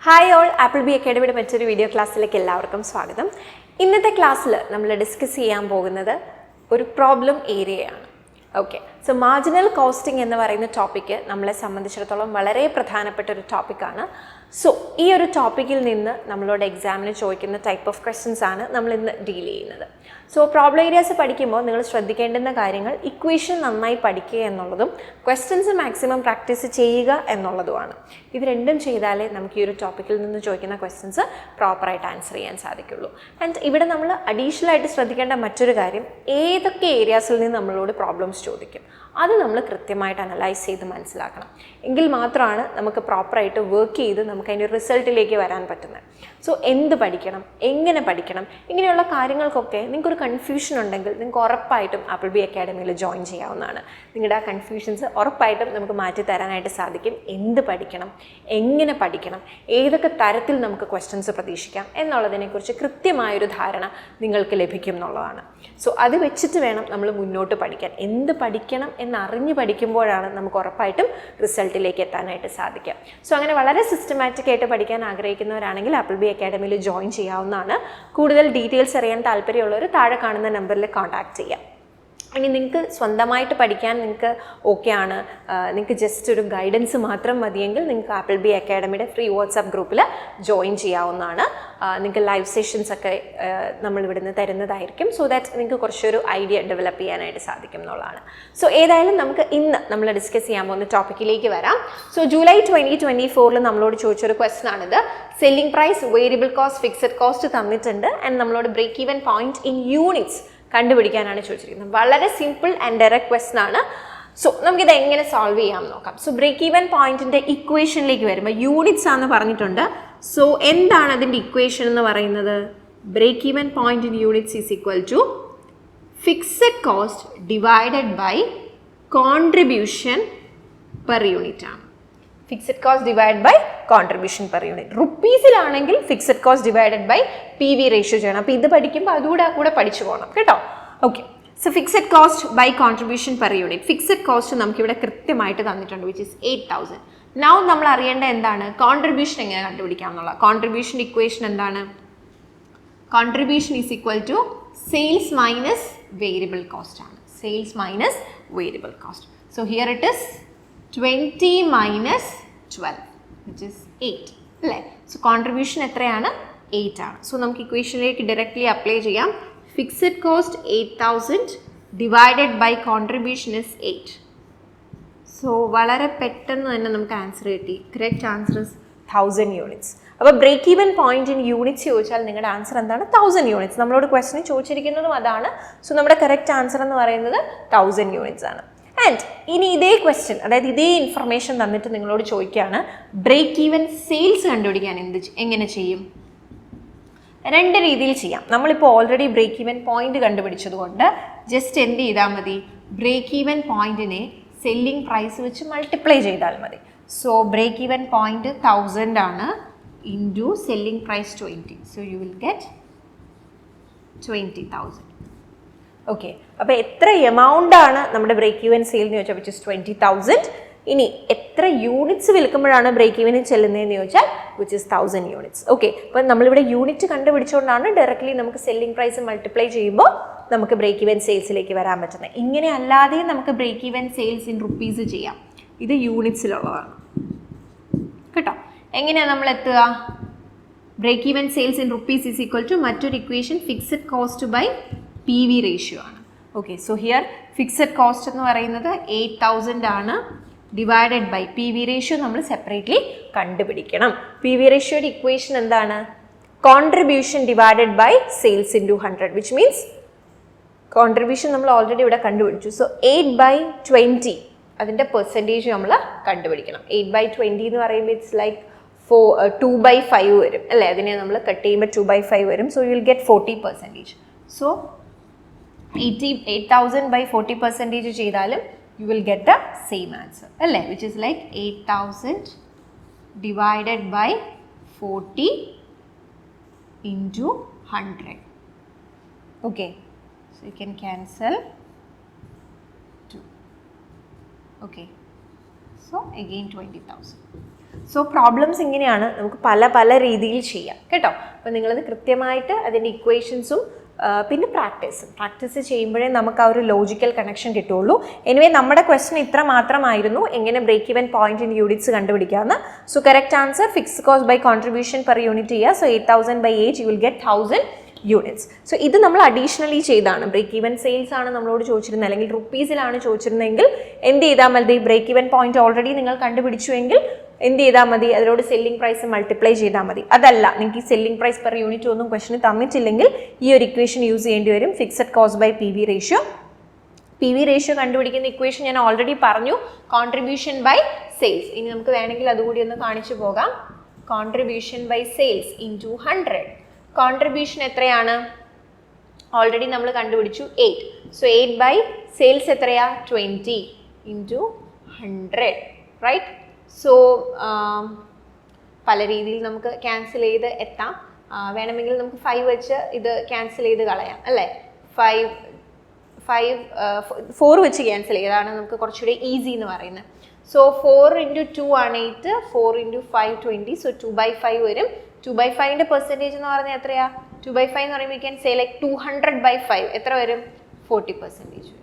Hi all, apple B അക്കാഡമിയുടെ മറ്റൊരു video ക്ലാസ്സിലേക്ക് എല്ലാവർക്കും സ്വാഗതം. ഇന്നത്തെ ക്ലാസ്സിൽ നമ്മൾ ഡിസ്കസ് ചെയ്യാൻ പോകുന്നത് ഒരു പ്രോബ്ലം ഏരിയയാണ്. ഓക്കെ, സോ മാർജിനൽ കോസ്റ്റിംഗ് എന്ന് പറയുന്ന ടോപ്പിക്ക് നമ്മളെ സംബന്ധിച്ചിടത്തോളം വളരെ പ്രധാനപ്പെട്ട ഒരു ടോപ്പിക്കാണ്. സോ ഈ ഒരു ടോപ്പിക്കിൽ നിന്ന് നമ്മളോട് എക്സാമിന് ചോദിക്കുന്ന ടൈപ്പ് ഓഫ് ക്വസ്റ്റ്യൻസ് ആണ് നമ്മൾ ഇന്ന് ഡീൽ ചെയ്യുന്നത്. സോ പ്രോബ്ലം ഏരിയാസ് പഠിക്കുമ്പോൾ നിങ്ങൾ ശ്രദ്ധിക്കേണ്ടുന്ന കാര്യങ്ങൾ ഇക്വേഷൻ നന്നായി പഠിക്കുക എന്നുള്ളതും ക്വസ്റ്റ്യൻസ് മാക്സിമം പ്രാക്ടീസ് ചെയ്യുക എന്നുള്ളതുമാണ്. ഇത് രണ്ടും ചെയ്താലേ നമുക്ക് ഈ ഒരു ടോപ്പിക്കിൽ നിന്ന് ചോദിക്കുന്ന ക്വസ്റ്റ്യൻസ് പ്രോപ്പറായിട്ട് ആൻസർ ചെയ്യാൻ സാധിക്കുള്ളൂ. ആൻഡ് ഇവിടെ നമ്മൾ അഡീഷണൽ ആയിട്ട് ശ്രദ്ധിക്കേണ്ട മറ്റൊരു കാര്യം, ഏതൊക്കെ ഏരിയാസിൽ നിന്ന് നമ്മളോട് പ്രോബ്ലംസ് ചോദിക്കും അത് നമ്മൾ കൃത്യമായിട്ട് അനലൈസ് ചെയ്ത് മനസ്സിലാക്കണം. എങ്കിൽ മാത്രമാണ് നമുക്ക് പ്രോപ്പറായിട്ട് വർക്ക് ചെയ്ത് നമുക്ക് അതിൻ്റെ റിസൾട്ടിലേക്ക് വരാൻ പറ്റുന്നത്. സോ എന്ത് പഠിക്കണം, എങ്ങനെ പഠിക്കണം, ഇങ്ങനെയുള്ള കാര്യങ്ങൾക്കൊക്കെ നിങ്ങൾക്കൊരു കൺഫ്യൂഷൻ ഉണ്ടെങ്കിൽ നിങ്ങൾക്ക് ഉറപ്പായിട്ടും ആപ്പിൾ ബി അക്കാഡമിയിൽ ജോയിൻ ചെയ്യാവുന്നതാണ്. നിങ്ങളുടെ ആ കൺഫ്യൂഷൻസ് ഉറപ്പായിട്ടും നമുക്ക് മാറ്റി തരാനായിട്ട് സാധിക്കും. എന്ത് പഠിക്കണം, എങ്ങനെ പഠിക്കണം, ഏതൊക്കെ തരത്തിൽ നമുക്ക് ക്വസ്റ്റ്യൻസ് പ്രതീക്ഷിക്കാം എന്നുള്ളതിനെക്കുറിച്ച് കൃത്യമായൊരു ധാരണ നിങ്ങൾക്ക് ലഭിക്കും എന്നുള്ളതാണ്. സോ അത് വെച്ചിട്ട് വേണം നമ്മൾ മുന്നോട്ട് പഠിക്കാൻ. എന്ത് പഠിക്കണം എന്നറിഞ്ഞ് പഠിക്കുമ്പോഴാണ് നമുക്ക് ഉറപ്പായിട്ടും റിസൾട്ടിലേക്ക് എത്താനായിട്ട് സാധിക്കുക. സോ അങ്ങനെ വളരെ സിസ്റ്റമാറ്റിക് ആയിട്ട് പഠിക്കാൻ ആഗ്രഹിക്കുന്നവരാണെങ്കിൽ ആപ്പിൾ ബി അക്കാഡമിയിൽ ജോയിൻ ചെയ്യാവുന്നതാണ്. കൂടുതൽ ഡീറ്റെയിൽസ് അറിയാൻ താല്പര്യമുള്ളവർ താഴെ കാണുന്ന നമ്പറിൽ കോൺടാക്ട് ചെയ്യാം. ഇനി നിങ്ങൾക്ക് സ്വന്തമായിട്ട് പഠിക്കാൻ നിങ്ങൾക്ക് ഓക്കെ ആണ്, നിങ്ങൾക്ക് ജസ്റ്റ് ഒരു ഗൈഡൻസ് മാത്രം മതിയെങ്കിൽ നിങ്ങൾക്ക് ആപ്പിൾ ബി അക്കാഡമിയുടെ ഫ്രീ വാട്സാപ്പ് ഗ്രൂപ്പിൽ ജോയിൻ ചെയ്യാവുന്നതാണ്. നിങ്ങൾക്ക് ലൈവ് സെഷൻസ് ഒക്കെ നമ്മൾ ഇവിടുന്ന് തരുന്നതായിരിക്കും. സോ ദാറ്റ് നിങ്ങൾക്ക് കുറച്ചൊരു ഐഡിയ ഡെവലപ്പ് ചെയ്യാനായിട്ട് സാധിക്കും എന്നുള്ളതാണ്. സോ ഏതായാലും നമുക്ക് ഇന്ന് നമ്മൾ ഡിസ്കസ് ചെയ്യാൻ പോകുന്ന ടോപ്പിക്കിലേക്ക് വരാം. സോ ജൂലൈ 2024 നമ്മളോട് ചോദിച്ചൊരു ക്വസ്റ്റൻ ആണിത്. Selling price, variable cost, fixed cost തന്നിട്ടുണ്ട്. ആൻഡ് നമ്മളോട് break even point in units കണ്ടുപിടിക്കാനാണ് ചോദിച്ചിരിക്കുന്നത്. വളരെ സിമ്പിൾ ആൻഡ് ഡയറക്റ്റ് ക്വസ്റ്റൻ ആണ്. സോ നമുക്കിത് എങ്ങനെ സോൾവ് ചെയ്യാം നോക്കാം. സോ ബ്രേക്ക് ഈവൻ പോയിന്റിന്റെ ഇക്വേഷനിലേക്ക് വരുമ്പോൾ യൂണിറ്റ്സ് ആണെന്ന് പറഞ്ഞിട്ടുണ്ട്. സോ എന്താണ് അതിൻ്റെ ഇക്വേഷൻ എന്ന് പറയുന്നത്? Break even point in units is equal to fixed cost divided by contribution per unit ആണ്. Fixed cost divide by contribution per unit. റുപ്പീസിലാണെങ്കിൽ fixed cost divided by P V ratio ചെയ്യണം. അപ്പോൾ ഇത് പഠിക്കുമ്പോൾ അതുകൂടെ പഠിച്ചു പോകണം കേട്ടോ. Okay, so fixed cost by contribution per unit. Fixed cost നമുക്കിവിടെ കൃത്യമായിട്ട് തന്നിട്ടുണ്ട്, വിച്ച് ഇസ് 8,000. നൗ നമ്മൾ അറിയേണ്ട എന്താണ്, കോൺട്രിബ്യൂഷൻ എങ്ങനെ കണ്ടുപിടിക്കാം എന്നുള്ള. കോൺട്രിബ്യൂഷൻ ഇക്വേഷൻ എന്താണ്? Contribution is equal to sales minus variable cost ആണ്. Sales minus variable cost. So here it is 20 minus 12 which is 8 അല്ലേ. സോ കോൺട്രിബ്യൂഷൻ എത്രയാണ്? 8 ആണ്. സോ നമുക്ക് ഇക്വേഷനിലേക്ക് ഡയറക്റ്റ്ലി അപ്ലൈ ചെയ്യാം. Fixed cost 8,000 divided by contribution is 8. So വളരെ പെട്ടെന്ന് തന്നെ നമുക്ക് ആൻസർ കിട്ടി. Correct answer is 1000 units. അപ്പോൾ break even point in units ചോദിച്ചാൽ നിങ്ങളുടെ ആൻസർ എന്താണ്? 1000 യൂണിറ്റ്സ്. നമ്മളോട് ക്വസ്റ്റ്യൻ ചോദിച്ചിരിക്കുന്നതും അതാണ്. സോ നമ്മുടെ കറക്റ്റ് ആൻസർ എന്ന് പറയുന്നത് 1000 യൂണിറ്റ്സ് ആണ്. ആൻഡ് ഇനി ഇതേ ക്വസ്റ്റ്യൻ, അതായത് ഇതേ ഇൻഫർമേഷൻ തന്നിട്ട് നിങ്ങളോട് ചോദിക്കുകയാണ് ബ്രേക്ക് ഈവൻ സെയിൽസ് കണ്ടുപിടിക്കാൻ എങ്ങനെ ചെയ്യും? രണ്ട് രീതിയിൽ ചെയ്യാം. നമ്മളിപ്പോൾ ഓൾറെഡി ബ്രേക്ക് ഈവൻ പോയിന്റ് കണ്ടുപിടിച്ചതുകൊണ്ട് ജസ്റ്റ് എന്ത് ചെയ്താൽ മതി? ബ്രേക്ക് ഈവൻ പോയിന്റിനെ സെല്ലിംഗ് പ്രൈസ് വെച്ച് മൾട്ടിപ്ലൈ ചെയ്താൽ മതി. സോ ബ്രേക്ക് ഈവൻ പോയിന്റ് 1000 ആണ് into selling price 20. So you will get 20,000. Okay, അപ്പോൾ എത്ര എമൗണ്ട് ആണ് നമ്മുടെ ബ്രേക്ക് ഈവൻ സെയിൽ എന്ന് ചോദിച്ചാൽ വിച്ച് ഇസ് 20,000. ഇനി എത്ര യൂണിറ്റ്സ് വിൽക്കുമ്പോഴാണ് ബ്രേക്ക് ഈവനിൽ ചെല്ലുന്നതെന്ന് ചോദിച്ചാൽ വിച്ച് ഇസ് 1000 യൂണിറ്റ്സ്. ഓക്കെ, അപ്പോൾ നമ്മളിവിടെ യൂണിറ്റ് കണ്ടുപിടിച്ചുകൊണ്ടാണ് ഡയറക്റ്റ്ലി നമുക്ക് സെല്ലിംഗ് പ്രൈസ് മൾട്ടിപ്ലൈ ചെയ്യുമ്പോൾ നമുക്ക് ബ്രേക്ക് ഈവൻ സെയിൽസിലേക്ക് വരാൻ പറ്റുന്നത്. ഇങ്ങനെ അല്ലാതെ നമുക്ക് break even sales in rupees ചെയ്യാം. ഇത് യൂണിറ്റ്സിലുള്ളതാണ് കേട്ടോ. എങ്ങനെയാണ് നമ്മൾ എത്തുക? Break even sales in rupees is equal to മറ്റൊരു equation fixed cost by P V ratio ആണ്. Okay, so here fixed cost എന്ന് പറയുന്നത് 8,000 ആണ് divided by P V ratio നമ്മൾ സെപ്പറേറ്റ്ലി കണ്ടുപിടിക്കണം. പി വി റേഷ്യോയുടെ ഇക്വേഷൻ എന്താണ്? Contribution divided by sales into 100 which means contribution നമ്മൾ ഓൾറെഡി ഇവിടെ കണ്ടുപിടിച്ചു. സോ 8/20 അതിൻ്റെ പെർസെൻറ്റേജ് നമ്മൾ കണ്ടുപിടിക്കണം. 8/20 എന്ന് പറയുമ്പോൾ ഇറ്റ്സ് ലൈക്ക് 2/5 വരും അല്ലേ. അതിനെ നമ്മൾ കട്ട് ചെയ്യുമ്പോൾ 2/5 വരും. So you will get 40%. So 8,000 by 40% ചെയ്താലും you will get the same answer അല്ലേ, which is like 8,000 divided by 40 into 100. Okay, so you can cancel 2. Okay, so again 20,000. So problems ഇങ്ങനെയാണ്, നമുക്ക് പല പല രീതിയിൽ ചെയ്യാം കേട്ടോ. അപ്പോൾ നിങ്ങളത് കൃത്യമായിട്ട് അതിൻ്റെ ഇക്വേഷൻസും പിന്നെ പ്രാക്ടീസ് ചെയ്യുമ്പോഴേ നമുക്ക് ആ ഒരു ലോജിക്കൽ കണക്ഷൻ കിട്ടുള്ളൂ. എനിവേ നമ്മുടെ ക്വസ്റ്റൻ ഇത്ര മാത്രമായിരുന്നു, എങ്ങനെ break even point in units കണ്ടുപിടിക്കാമെന്ന്. So correct answer fixed cost by contribution per unit ചെയ്യുക. So 8000 by 8 you will get 1000 units. So ഇത് നമ്മൾ അഡീഷണലി ചെയ്താണ്. ബ്രേക്ക് ഈവൻ സെയിൽസ് ആണ് നമ്മളോട് ചോദിച്ചിരുന്നത്, അല്ലെങ്കിൽ റുപ്പീസിലാണ് ചോദിച്ചിരുന്നതെങ്കിൽ എന്ത് ചെയ്താൽ മതി, ബ്രേക്ക് ഈവൻ പോയിന്റ് ഓൾറെഡി നിങ്ങൾ കണ്ടുപിടിച്ചുവെങ്കിൽ എന്ത് ചെയ്താൽ മതി, അതിലോട് സെല്ലിംഗ് പ്രൈസ് മൾട്ടിപ്ലൈ ചെയ്താൽ മതി. അതല്ല, നിങ്ങൾക്ക് ഈ സെല്ലിംഗ് പ്രൈസ് പെർ യൂണിറ്റ് ഒന്നും ക്വസ്റ്റന് തന്നിട്ടില്ലെങ്കിൽ ഈ ഒരു ഇക്വേഷൻ യൂസ് ചെയ്യേണ്ടി വരും, fixed cost by P V ratio. P V ratio കണ്ടുപിടിക്കുന്ന ഇക്വേഷൻ ഞാൻ ഓൾറെഡി പറഞ്ഞു, കോൺട്രിബ്യൂഷൻ ബൈ സെയിൽസ്. ഇനി നമുക്ക് വേണമെങ്കിൽ അതുകൂടി ഒന്ന് കാണിച്ചു പോകാം. Contribution by sales into 100. Contribution എത്രയാണ്, ഓൾറെഡി നമ്മൾ കണ്ടുപിടിച്ചു 8. സോ 8 ബൈ സെയിൽസ് എത്രയാ, 20 ഇൻറ്റു 100, റൈറ്റ്. സോ പല രീതിയിൽ നമുക്ക് ക്യാൻസൽ ചെയ്ത് എത്താം. വേണമെങ്കിൽ നമുക്ക് 5 വെച്ച് ഇത് ക്യാൻസൽ ചെയ്ത് കളയാം അല്ലേ. 4 വെച്ച് ക്യാൻസൽ ചെയ്താണ് നമുക്ക് കുറച്ചുകൂടി ഈസി എന്ന് പറയുന്നത്. സോ 4 ഇൻറ്റു 2 ആണ് 8, 4 ഇൻറ്റു 5 20. സോ 2/5 വരും. 2/5ൻ്റെ പെർസെൻറ്റേജ് എന്ന് പറഞ്ഞാൽ എത്രയാ, 2/5 എന്ന് പറയുമ്പോൾ ക്യാൻ സേ ലൈക്ക് 200/5 എത്ര വരും, 40% വരും.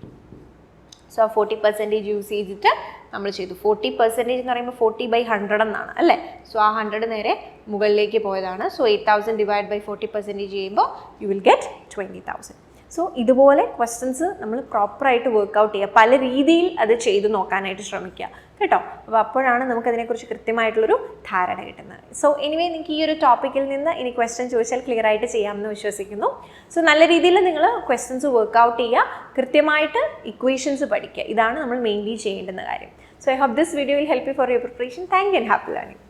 സോ 40% യൂസ് ചെയ്തിട്ട് നമ്മൾ ചെയ്തു. 40% എന്ന് പറയുമ്പോൾ 40/100 എന്നാണ് അല്ലേ. സോ ആ 100 നേരെ മുകളിലേക്ക് പോയതാണ്. സോ 8000 ഡിവൈഡ് ബൈ 40% ചെയ്യുമ്പോൾ യു വിൽ ഗെറ്റ് 20,000. സോ ഇതുപോലെ ക്വസ്റ്റ്യൻസ് നമ്മൾ പ്രോപ്പറായിട്ട് വർക്കൗട്ട് ചെയ്യുക, പല രീതിയിൽ അത് ചെയ്ത് നോക്കാനായിട്ട് ശ്രമിക്കുക കേട്ടോ. അപ്പോൾ അപ്പോഴാണ് നമുക്കതിനെക്കുറിച്ച് കൃത്യമായിട്ടുള്ളൊരു ധാരണ കിട്ടുന്നത്. സോ എനിവേ നിങ്ങൾക്ക് ഈ ഒരു ടോപ്പിക്കിൽ നിന്ന് ഇനി ക്വസ്റ്റ്യൻ ചോദിച്ചാൽ ക്ലിയർ ആയിട്ട് ചെയ്യാമെന്ന് വിശ്വസിക്കുന്നു. സോ നല്ല രീതിയിൽ നിങ്ങൾ ക്വസ്റ്റ്യൻസ് വർക്കൗട്ട് ചെയ്യുക, കൃത്യമായിട്ട് ഇക്വേഷൻസ് പഠിക്കുക. ഇതാണ് നമ്മൾ മെയിൻലി ചെയ്യേണ്ടുന്ന കാര്യം. So I hope this video will help you for your preparation. Thank you and happy learning.